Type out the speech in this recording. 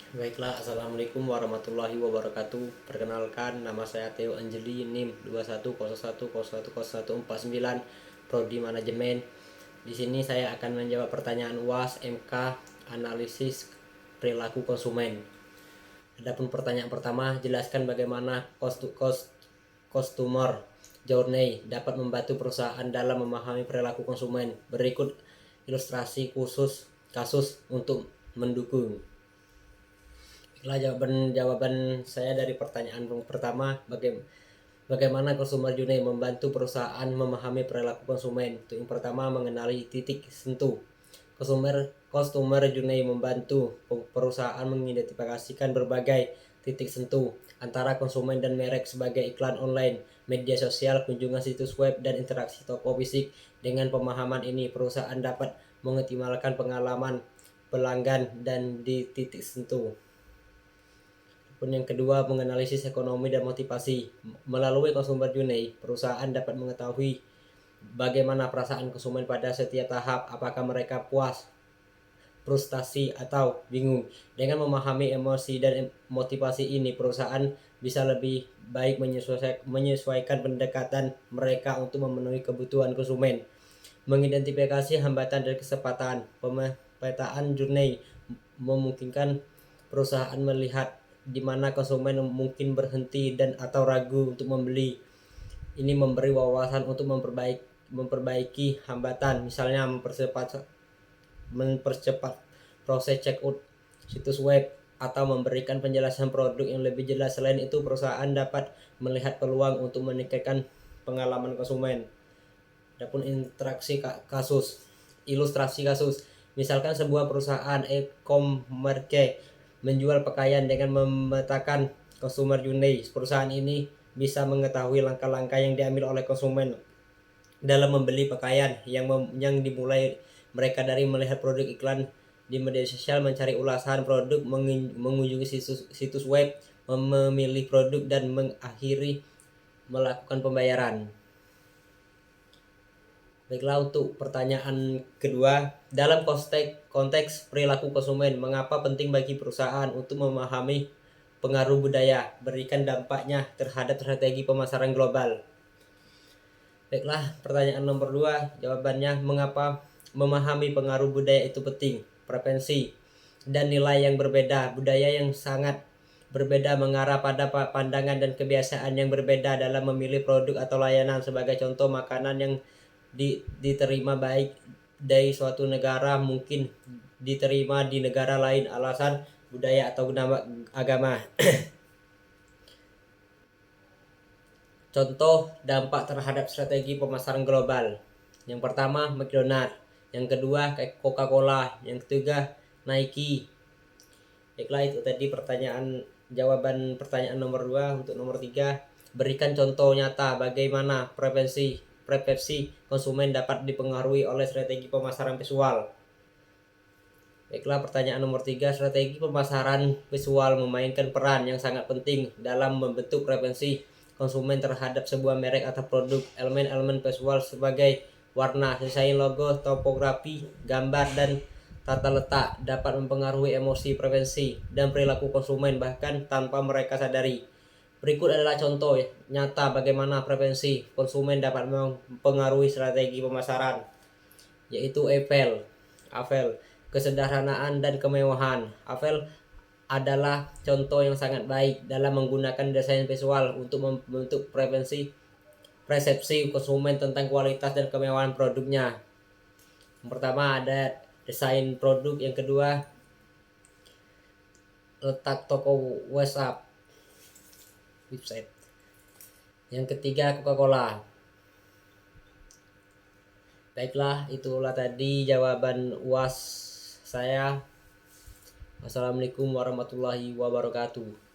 Baiklah, Assalamualaikum warahmatullahi wabarakatuh. Perkenalkan, nama saya Theo Anjeli, NIM 2101010149, Prodi Manajemen. Di sini saya akan menjawab pertanyaan UAS MK Analisis Perilaku Konsumen. Adapun pertanyaan pertama, jelaskan bagaimana customer journey dapat membantu perusahaan dalam memahami perilaku konsumen. Berikut ilustrasi khusus kasus untuk mendukung. Jawaban saya dari pertanyaan pertama, bagaimana consumer journey membantu perusahaan memahami perilaku konsumen. Untuk yang pertama, mengenali titik sentuh. Customer journey membantu perusahaan mengidentifikasikan berbagai titik sentuh antara konsumen dan merek sebagai iklan online, media sosial, kunjungan situs web, dan interaksi toko fisik. Dengan pemahaman ini, perusahaan dapat mengoptimalkan pengalaman pelanggan dan di titik sentuh. Pun yang kedua, menganalisis ekonomi dan motivasi. Melalui consumer journey, perusahaan dapat mengetahui bagaimana perasaan konsumen pada setiap tahap, apakah mereka puas, frustasi, atau bingung. Dengan memahami emosi dan motivasi ini, perusahaan bisa lebih baik menyesuaikan pendekatan mereka untuk memenuhi kebutuhan konsumen. Mengidentifikasi hambatan dan kesempatan. Pemetaan journey memungkinkan perusahaan melihat di mana konsumen mungkin berhenti dan atau ragu untuk membeli. Ini memberi wawasan untuk memperbaiki hambatan, misalnya mempercepat proses checkout situs web atau memberikan penjelasan produk yang lebih jelas. Selain itu, perusahaan dapat melihat peluang untuk meningkatkan pengalaman konsumen. Adapun ilustrasi kasus. Misalkan sebuah perusahaan e-commerce menjual pakaian. Dengan memetakan consumer journey, perusahaan ini bisa mengetahui langkah-langkah yang diambil oleh konsumen dalam membeli pakaian, yang dimulai mereka dari melihat produk iklan di media sosial, mencari ulasan produk, mengunjungi situs web, memilih produk, dan mengakhiri melakukan pembayaran. Baiklah, untuk pertanyaan kedua, dalam konteks perilaku konsumen, mengapa penting bagi perusahaan untuk memahami pengaruh budaya, berikan dampaknya terhadap strategi pemasaran global? Baiklah, pertanyaan nomor 2, jawabannya, mengapa memahami pengaruh budaya itu penting? Preferensi dan nilai yang berbeda. Budaya yang sangat berbeda mengarah pada pandangan dan kebiasaan yang berbeda dalam memilih produk atau layanan. Sebagai contoh, makanan yang diterima baik dari suatu negara mungkin diterima di negara lain, alasan budaya atau agama. Contoh dampak terhadap strategi pemasaran global. Yang pertama, McDonald. Yang kedua, Coca-Cola. Yang ketiga, Nike. Baiklah, itu tadi jawaban pertanyaan nomor 2. Untuk nomor 3, berikan contoh nyata bagaimana preferensi konsumen dapat dipengaruhi oleh strategi pemasaran visual. Baiklah, pertanyaan nomor 3, strategi pemasaran visual memainkan peran yang sangat penting dalam membentuk preferensi konsumen terhadap sebuah merek atau produk. Elemen-elemen visual sebagai warna, desain logo, topografi, gambar, dan tata letak dapat mempengaruhi emosi, preferensi, dan perilaku konsumen bahkan tanpa mereka sadari. Berikut adalah contoh nyata bagaimana preferensi konsumen dapat mempengaruhi strategi pemasaran, yaitu Apple, kesederhanaan dan kemewahan. Apple adalah contoh yang sangat baik dalam menggunakan desain visual untuk membentuk persepsi konsumen tentang kualitas dan kemewahan produknya. Yang pertama ada desain produk, yang kedua letak toko website, yang ketiga Coca-Cola. Baiklah, itulah tadi jawaban UAS saya. Wassalamualaikum warahmatullahi wabarakatuh.